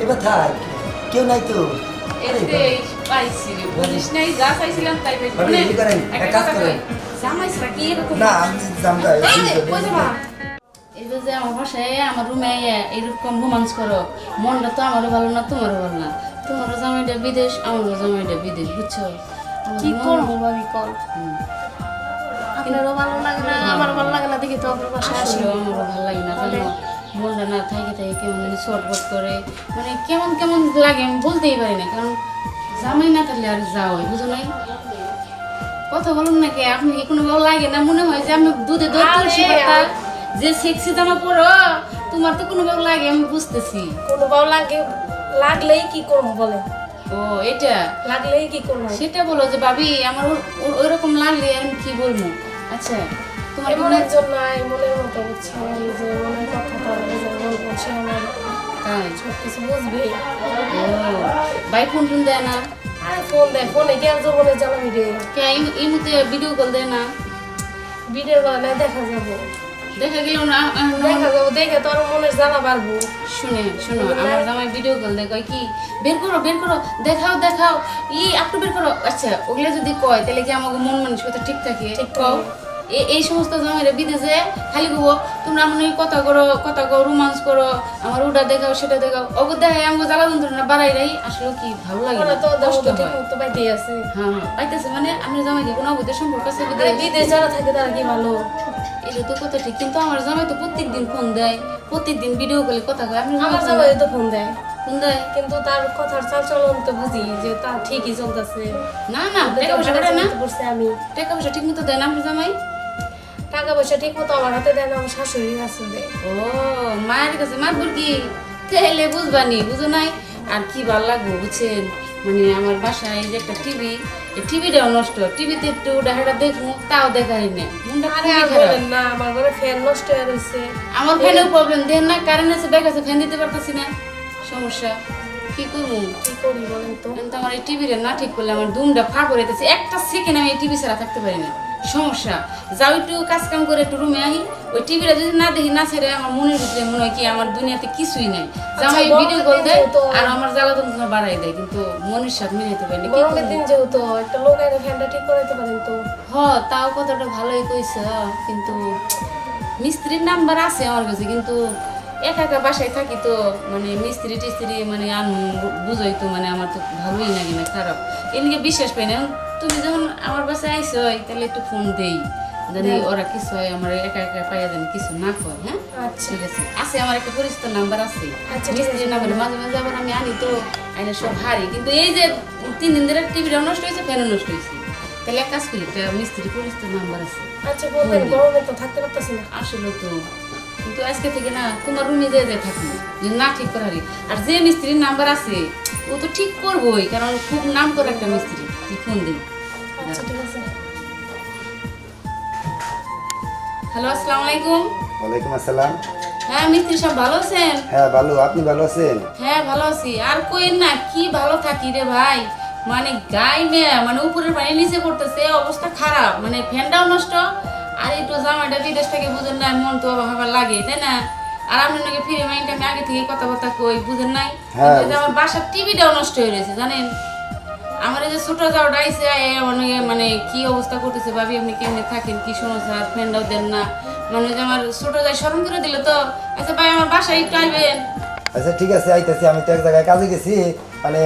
এবার থাক কেউ নাই তো না আমি জামটা এই যে আমার বাসায় আমার রুমে এইরকম রোমান্স করো মনটা তো আমারও ভালো না তোমারও ভালো না তোমারও জামাইটা বিদেশ আমারও জামাইটা বিদেশ বুঝছো কি করবো ভাবি কল আপনারও ভালো লাগে না আমারও ভালো লাগে না দেখি তো আপনার বাসায় আসি আমারও ভালো লাগে না জানো মনটা না থাকে থাকে কেমন জানি শর্টবট করে মানে কেমন কেমন লাগে আমি বলতেই পারি না কারণ জামাই না থাকলে আর যাওয়াই বুঝো নাই কথা বলুন নাকি আপনি কি কোনো ভালো লাগে না মনে হয় যে আমি দুধে দুধ তুলসী পাতা যে সেক্সি জামা পরো তোমার তো কোনো ভালো লাগে আমি বুঝতেছি কোনো ভালো লাগে লাগলেই কি করবো বলে ও এটা লাগলেই কি করবো সেটা বলো যে ভাবি আমার ওইরকম লাগলে আমি কি বলবো আচ্ছা তোমার মনের জন্য মনের মতো বুঝছে যে মনের কথাটা মন বলছে আমার তাই সব কিছু বুঝবে ও ভাই ফোন ফোন দেয় না আরে ফোন দেয় ফোনে কি আর জীবনে জ্বালাবি রে কে এই মুহূর্তে ভিডিও কল দেয় না ভিডিও কলে দেখা যাবো দেখা গেল না দেখা যাবো দেখে তোর মনের জ্বালা বাড়বো শোনো আমার জামাই ভিডিও কল দেয় কয় কি বের করো দেখাও দেখাও একটু বের করো আচ্ছা ওগুলো যদি কয় তাহলে কি আমাকে মন মানসিকতা ঠিক থাকে ঠিক কও এই সমস্ত জামাইরা বিদেশে খালি গো তোমরা মনে কথা কো রোমান্স করো আমার ওটা দেখাও সেটা দেখাও ওগো দেখাই আমাকে জ্বালা যন্ত্রণা বাড়াই রাই আসলে কি ভালো লাগে না তো কষ্ট ঠিক হয় মতো পাইতেই আছে হ্যাঁ পাইতেছে মানে আমি জামাই কি কোনো অবৈধ সম্পর্ক আছে আরে বিদেশ যারা থাকে তারা কি ভালো এটা তো কথা ঠিক কিন্তু আমার জামাই তো প্রত্যেকদিন ফোন দেয় প্রত্যেকদিন ভিডিও কলে কথা কয় আপনি আমার জামাই তো ফোন দেয় ফোন দেয় কিন্তু তার কথার চালচলন তো বুঝি যে তার ঠিকই চলতেছে না টাকা পয়সা দেয় না করছে আমি টাকা পয়সা ঠিক মতো দেয় না আপনি জামাই টাকা পয়সা ঠিক মতো আমার হাতে দেয় না আমার শাশুড়ির কাছে দেয় ও মায়ের কাছে মারবো কি তাহলে বুঝবানি বুঝো নাই আর কি ভালো লাগবো বুঝছেন মানে আমার বাসায় এই যে একটা টিভি এই টিভিটাও নষ্ট টিভিতে একটু ডাহাটা দেখবো তাও দেখাই না মনটা আরে আর খুবই খারাপ বলেন না আমার ঘরে ফ্যান নষ্ট হয়ে রয়েছে আমার ফ্যানেও প্রবলেম দেন না কারেন্ট আছে ব্যাগ আছে ফ্যান দিতে পারতেছি না সমস্যা কি করবো কি করি বলেন তো কিন্তু আমার এই টিভিটা না ঠিক করলে আমার দুমটা ফাঁক করে দিতেছে একটা সেকেন্ড আমি এই টিভি ছাড়া থাকতে পারি না সমস্যা যাও একটু কাজ কাম করে একটু রুমে আহি ওই টিভিটা যদি না দেখি না ছেড়ে আমার মনের ভিতরে মনে হয় কি আমার দুনিয়াতে কিছুই নাই জামাই ভিডিও কল দেয় আর আমার জ্বালা যন্ত্রণা বাড়াই দেয় কিন্তু মনের সাথে মিলাইতে পারি না গরমের দিন যেহেতু একটা লোক আইলে ফ্যানটা ঠিক করাইতে পারেন তো তাও কথাটা ভালোই কইছে কিন্তু মিস্ত্রির নাম্বার আছে আমার কাছে কিন্তু একা একা বাসায় থাকি তো মানে মিস্ত্রি টিস্ত্রি মানে বুঝোই তো মানে আমার তো ভালোই লাগে না খারাপ এদিকে বিশ্বাস পাই না তুমি যখন আমার বাসায় আইসো তাহলে একটু ফোন দেই জানি ওরা কিছু হয় আমার একা একা পাইয়া জানি কিছু না কয় হ্যাঁ আচ্ছা ঠিক আছে আছে আমার একটা পরিচিত নাম্বার আছে আচ্ছা, ঠিক মিস্ত্রির নাম্বার মাঝে মাঝে আবার আমি আনি তো আইনে সব হারি কিন্তু এই যে 3 দিন ধরে টিভিটা নষ্ট হয়েছে ফ্যানও নষ্ট হয়েছে তাহলে এক কাজ করি একটা মিস্ত্রি পরিচিত নাম্বার আছে আচ্ছা বলবেন গরমে তো থাকতে পারতেছি না আসলে তো কিন্তু আজকে থেকে না তোমার রুমে যে থাকি না ঠিক করারি আর যে মিস্ত্রির নাম্বার আছে ও তো ঠিক করবোই কারণ খুব নাম করা একটা মিস্ত্রি তুই ফোন দিই আচ্ছা ঠিক আছে হ্যালো আসসালামু আলাইকুম ওয়ালাইকুম আসসালাম হ্যাঁ মিস্ত্রি সব ভালো আছেন হ্যাঁ ভালো আপনি ভালো আছেন হ্যাঁ ভালো আছি আর কইেন না কি ভালো থাকি রে ভাই মানে গায়ে মানে উপরের পানি নিচে পড়তেছে অবস্থা খারাপ মানে ফ্যানটাও নষ্ট আর একটু জামাইটা বিদেশ থেকে বুঝেন না মন তো ভাবার লাগে তাই না আর আপনার নাকি ফিরে মাইন্ডটা আমি আগে থেকে কথাবার্তা কই বুঝেন নাই কিন্তু আমার বাসার টিভিটাও নষ্ট হয়ে রয়েছে জানেন আমার এই যে ছোট যাওয়াটা আইসে মানে কি অবস্থা করতেছে ভাবি আপনি কেমনি থাকেন কি সমস্যা ফ্যানটাও দেন না মানে যে আমার ছোট যাই স্মরণ করে দিল তো আচ্ছা ভাই আমার বাসায় একটু আইবেন আচ্ছা ঠিক আছে আইতেছি আমি তো এক জায়গায় কাজে গেছি মানে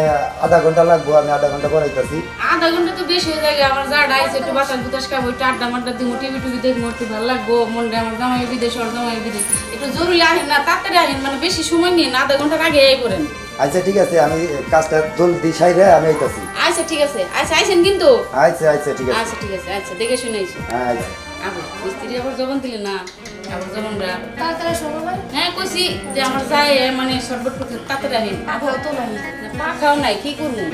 আধা ঘন্টা লাগবো আমি আধা ঘন্টা পরে আইতেছি আধা ঘন্টা তো বেশি হয়ে যায় আমার যা ডাইছে একটু বাতাস বুতাস খাবো একটু আড্ডা মাড্ডা দিব টিভি টুভি দেখবো একটু ভালো লাগবো মনটা আমার জামাই বিদেশ ওর জামাই বিদেশ একটু জরুরি আহেন না তাড়াতাড়ি আহেন মানে বেশি সময় নিয়ে না আধা ঘন্টার আগে এই করেন আচ্ছা ঠিক আছে আমি কাজটা জলদি সাইরে আমি আইতেছি আচ্ছা ঠিক আছে আচ্ছা আইসেন কিন্তু আচ্ছা ঠিক আছে আচ্ছা ঠিক আছে আচ্ছা দেখে শুনে আইসো আচ্ছা আবার মিস্ত্রি আবার জবান দিলে না আবার জবানরা তাড়াতাড়ি শোনো না হ্যাঁ কইছি যে আমার যায় মানে শরবত করতে তাড়াতাড়ি আহেন আঠাও তো নাই পাখাও নাই কি করবো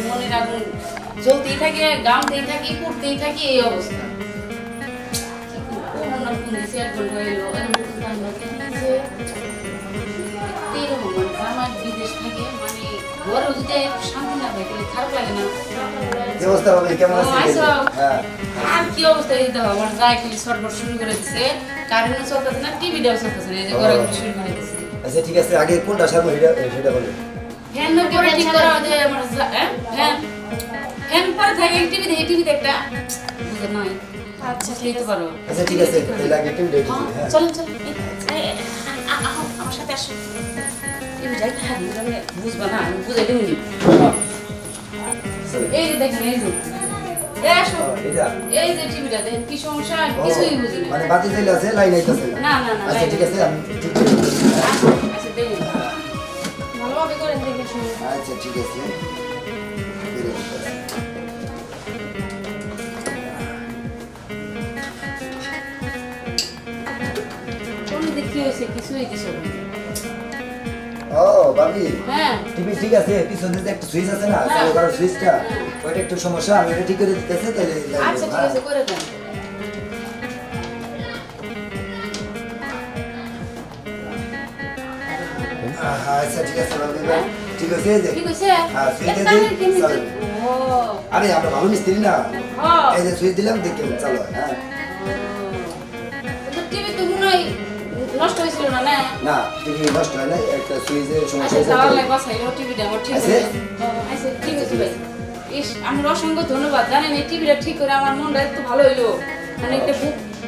মনের আগুন জ্বলতেই থাকে গামতেই থাকি পড়তেই থাকি এই অবস্থা আমার বিদেশ থাকে মানে ঘরে যদি শান্তি না থাকে খারাপ লাগে না যে অবস্থা হবে কেমন আছে হ্যাঁ আর কি অবস্থা দিতে হবে আমার যায় খালি শরবত শুরু করে দিছে কারেন্টও চলতেছে না টিভিটাও চলতেছে না এই যে ঘরে শুরু করে দিছে আচ্ছা ঠিক আছে আগে কোনটা সারবো সেটা বলো ফ্যান পরে ঠিক করা যে আমার ফ্যান ফ্যান পরে থাকে টিভিতে একটা বুঝে নয় আচ্ছা ঠিক তো পারো আচ্ছা ঠিক আছে তাহলে আগে টিম রেডি হ্যাঁ চলেন চলেন আমার সাথে আসো এই যাই খালি মানে বুঝবা না আমি বুঝাই দেবনি এই যে দেখেন এই যে এই আসো এটা এই যে টিভিটা দেখেন কি সমস্যা কিছুই বুঝি না মানে বাতি জ্বলে আছে লাইন আইতাছে না না না আচ্ছা ঠিক আছে আমি ঠিক করে দিচ্ছি। আচ্ছা দেখুন ভালোভাবে করে দেখে শুনে আচ্ছা ঠিক আছে বেরো। কোন দিক কি হয়েছে কিছুই কিছু ও ভাবি হ্যাঁ টিভি ঠিক আছে পিছনে যে একটা সুইচ আছে না হ্যাঁ। চালু করার সুইচটা হ্যাঁ। ওইটা একটু সমস্যা আমি এটা ঠিক করে দিতেছি তাহলে লাইন আচ্ছা দেবো, ঠিক আছে হ্যাঁ। করে দেন আচ্ছা ঠিক আছে ভাবি ঠিক আছে এই যে ঠিক আছে হ্যাঁ সুইচ একটা দিয়ে মিনিট, তিন মিনিট। চালু। ও আরে আমরা ভালো মিস্ত্রি না হ্যাঁ এই যে সুইচ দিলাম দেখে চালু হয় হ্যাঁ টিভি তো মনে হয় নষ্ট হয়েছিল না না না টিভি নষ্ট হয় না একটা সুইচের সমস্যা আচ্ছা হয়েছে যাওয়ার তো। লাগে বাসাইলো টিভিটা আমার ঠিক আছে? আছে আচ্ছা ঠিক আছে ভাই ইস আমি অসংখ্য ধন্যবাদ জানেন এই টিভিটা ঠিক করে আমার মনটা একটু ভালো হইলো মানে একটা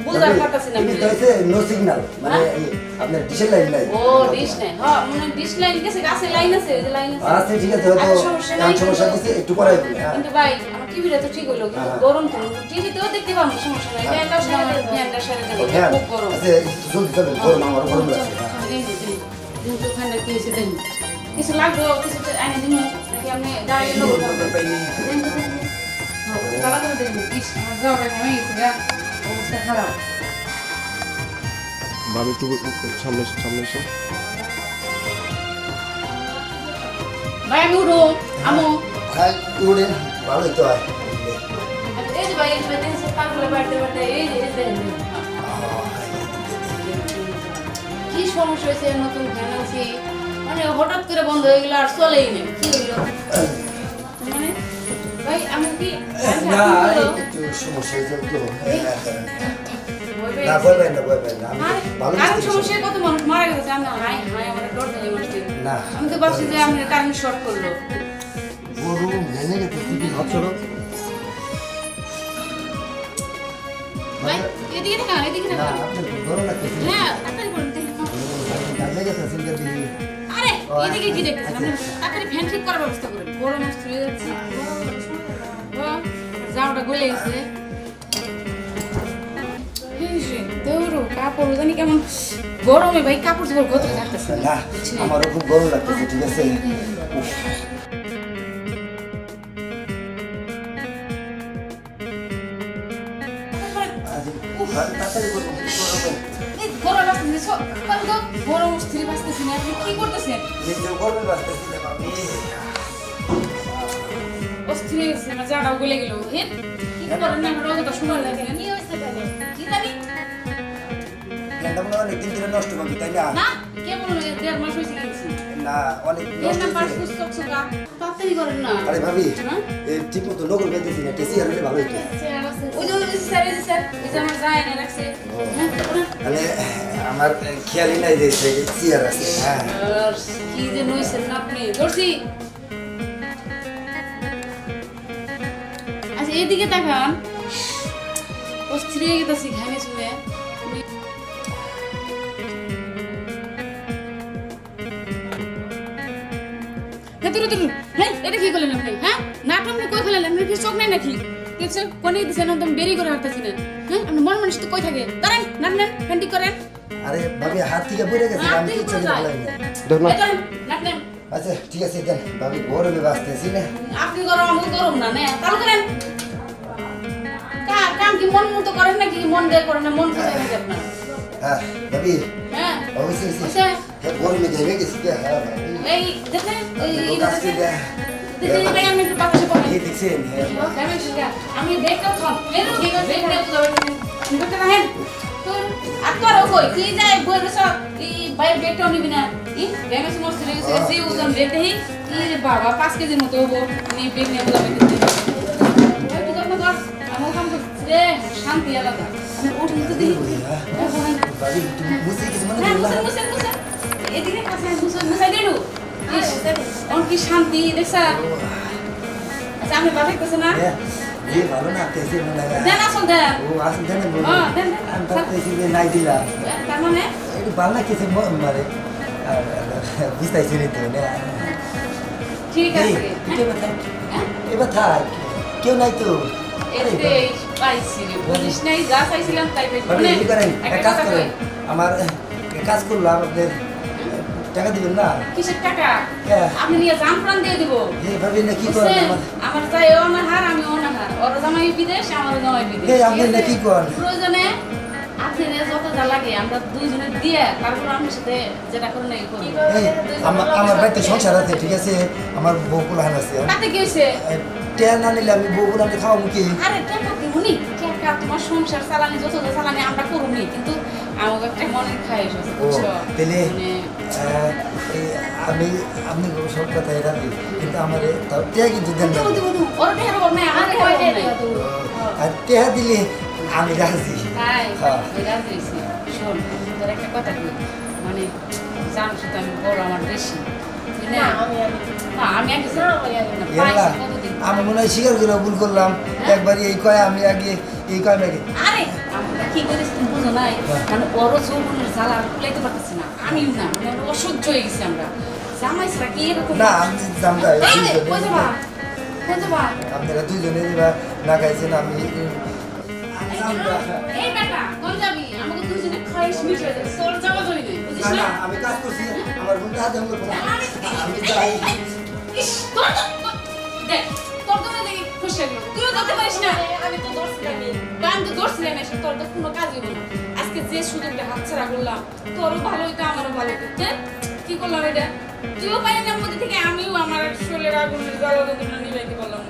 বুঝার পারতাছি না টিভি তো হচ্ছে নো সিগন্যাল মানে এই আপনার ডিশের লাইন নাই ও ডিশ নাই হ্যাঁ মানে ডিশ লাইন গেছে গাছে লাইন আছে এই যে লাইন আছে আচ্ছা ঠিক আছে হয়তো আচ্ছা, সমস্যা নাই, এমন সমস্যা কিন্তু- দিচ্ছে একটু পরে বলি হ্যাঁ কিন্তু ভাই আমার টিভিটা তো ঠিক হইলো কিন্তু হ্যাঁ। গরম তো টিভিতেও দেখতে পাবো সমস্যা নাই ফ্যানটাও সারা ফ্যানটার সারা ও, হ্যাঁ খুব গরম আচ্ছা জলদি চলুন গরম আমার গরম লাগছে হ্যাঁ কিন্তু ওখানে কি হয়েছে দেখুন কিছু লাগবে কিছু আইনে দিন নাকি আপনি দাঁড়িয়ে নেবো তালা করে দেখুন ইস আমার যাওয়াটা হয়ে গেছে গা অবস্থা খারাপ ভাবি একটু সামনে সামনে এসো ভাই আমি উঠো আমো খাই উড়ে ভালোই তো হয় এই যে ভাই এই যে দেখেন তারপরে বাড়তে বাড়তে এই যে দেখেন কি সমস্যা হয়েছে নতুন ফ্যান আনছি মানে হঠাৎ করে বন্ধ হয়ে গেল আর চলেই নেই কি হইলো মানে ভাই আমি কি না একটু সমস্যা হয়েছে তো না ভয় পাই না ভয় পাই না আমি ভালো কারণ মিস্ত্রি সমস্যায় কত মানুষ মারা গেছে আমি হাই হাই আমার ডর দেয় মানুষকে না আমি তো ভাবছি যে আমি কারেন্ট শর্ট করলো গরু ভেঙে গেছে টিভি ভাবছো না ভাই এদিকে দেখা এদিকে না দেখা আপনার গরম লাগতেছে হ্যাঁ তাড়াতাড়ি করুন দেখুন ভেঙে গেছে সিলকে দিদি আরে এদিকে কি দেখতেছেন আপনি তাড়াতাড়ি ফ্যান ঠিক করার ব্যবস্থা করেন গরম অবস্থা হয়ে যাচ্ছে জামাটা গলে গেছে দৌড়ো কাপড় জানি কেমন গরমে ভাই কাপড় চোপড় গতরে থাকতেছে না আমারও খুব গরম লাগতেছে ঠিক আছে উফ। তাড়াতাড়ি করুন, করুন। এই গরম লাগতেছে গরম স্থির বাঁচতেছি না আপনি কি করতেছেন নিজেও গরমে বাঁচতেছি না, বাপরে। অস্থির হয়ে গেছে আমার জামাটাও গলে গেল হে কি করেন না আমার অতটা সময় লাগে না কি হয়েছে তাহলে কি জানি ফ্যানটা মনে হয় অনেকদিন ধরে নষ্ট পাবি তাই না না কেমন হয়ে 1.5 মাস হয়েছে কিনছি না অনেক এর নষ্ট নাম্বার হয়েছে। সুস্থ সুগা তাড়াতাড়ি করেন না আরে ভাবি হ্যাঁ? এই ঠিক মতো নগর পেতেছি না টেসি আর হলে ভালো হতো চেয়ার আছে ওই যে স্যার এই যে স্যার এই যে আমার যায় না রাখছে হ্যাঁ করেন। মানে আমার খেয়ালই নাই যে চেয়ার আছে হ্যাঁ আর কি যে নইছেন না আপনি ধরছি আচ্ছা এদিকে তাকান অস্থির হয়ে গেছে ঘামে শুনে হ্যাঁ তুই তুই হ্যাঁ এটা কি করলেন আপনি হ্যাঁ নাটক আপনি কই ফেলেন আপনি কি চোখ নাই নাকি কিছু কোনে দিছেন একদম বেরি করে হাঁটতেছি না হ্যাঁ আপনি মন মানুষ তো কই থাকে করেন নাট নেন ফ্যান্টি করেন আরে ভাবি হাত থেকে পড়ে গেছে হাত আমি থেকে কিচ্ছু পড়ে যায়। বলাই না দেখো না এই করেন নাট নেন আচ্ছা ঠিক আছে দেন ভাবি গরমে বাঁচতেছি না আপনি গরম আমি গরম না নে তাহলে করেন কাম কি মন মতো করেন নাকি মন দিয়ে করেন না মন কোথায় থাকে আপনার হ্যাঁ ভাবি হ্যাঁ অবশ্যই আচ্ছা গরমে ঘেমে গেছি কে হ্যাঁ ভাবি এই দেখেন এই কাজ কি দেয় দেখেন ভাই আমি একটু বাতাসে পড়েন এই দেখছেন হ্যাঁ আমি দেখতেও খান ঠিক আছে দেখতে তো নিতে রাখেন তো আকবার কই কি যায় বই সব এই ভাই বেটও নিবি না ই ব্যাগে সমস্ত রেখে সে ওজন বেটে হি কি রে বাবা 5 কেজি মতো হবো নি বেগ নিয়ে বলা বেটে ওই তো যত্ন কর আমি কাম করছি রে শান্তি আলাদা আমি উঠে তো দিই ভাবি তুমি বুঝতে কিছু মনে হ্যাঁ করলা মুসে এদিকে কাছে মুসাই দেলু ওর কি শান্তি দেখছা আচ্ছা আমি বাবা কইছ না ये ভালো না তেসি মনে হয় দেন আসল দেন ও আসল দেন হ্যাঁ দেন আমি তো তেসি নাই দিলা তার মানে একটু ভালো না কিছু মানে বুঝতেছি নি তো না ঠিক আছে এবার থাক কেউ নাই তো এতে পাইছি রে বুঝিস নাই যা চাইছিলাম তাই পেয়েছি মানে কি করেন এক কাজ কথা করেন কই। আমার কাজ করলাম আপনাদের টাকা দিবেন না কিসের টাকা হ্যাঁ। আপনি নিয়ে জাম প্রাণ দিয়ে দিব এইভাবে না কি করেন বুঝছেন? আমার আমার চাই অনাহার আমি অনাহার ওর জামাই বিদেশ আমার জামাই বিদেশ এই আপনি ঠিক না আছে? কি করেন প্রয়োজনে আপনি যত যা লাগে আমরা দুইজনে দিয়ে তারপর আপনার সাথে যেটা করে নাই করবো এই আমার বাড়িতে সংসার আছে ঠিক আছে আমার বউ কুলাহান আছে তাতে কি হয়েছে টেয়া না নিলে আমি বউ কুলাহানে খাওয়াবো কি আরে টাকা দিবনি টাকা তোমার সংসার চালানি যত যা চালানি আমরা করবনি কিন্তু আমাকে একটা মনের খাইশ আছে ও বুঝছো তাহলে মানে এই আমি আপনি সব কথা রাখি কিন্তু আমার তাও টেয়া কিন্তু দেন না দিব দিব দিব ওর টাকা বল না আমার টাকা বল নাই আর টেয়া দিলে আমি রাজি তাই হ্যাঁ। এরা দিয়েছি শোন তোর একটা কথা বলি মানে জানিস তো আমি বড় আমার বেশি তুই না না আমি আর না আমি আগে না আমি আর না, ইয়াল্লা, পাইছি কতদিন আমি মনে হয় স্বীকার করে ভুল করলাম একবার এই কয় আমি আগে এই কয় আমি আগে আরে আমরা কি করিস তুমি বুঝো নাই মানে বড় যৌবনের জ্বালা কুলাইতে পারতেছি না আমিও না মানে আমরা অসহ্য হয়ে গেছি আমরা জামাই ছাড়া কি এরকম না আমি জামটা এই রে, কই যাবা কই যাবা আপনারা দুজনে দিবা না খাইছেন আমি জামটা এই বেটা কোন যাবি আমাকে দুজনে খাইস মিশে যাবে তোর যাওয়া জরি নাই বুঝিস না না না আমি কাজ করছি আমার বোনটা হাতে আমি করবো না। আমি যাই ইস, তোর দেখ তোর তো দেখি খুশি হয়ে গেল তুইও করতে পারিস না আমি তো দর্শকামি গান তো ধরছিলাম এসে তোর তো কোনো কাজই হলো না আজকে যে সুযোগটা হাতছাড়া করলাম তোরও ভালো হইতো আমারও ভালো হইতো দেখ, কি করলাম এটা তুইও পাইনি না মধ্যে থেকে আমিও আমার শরীরের আগুনের জ্বালা নিবাইতে পারলাম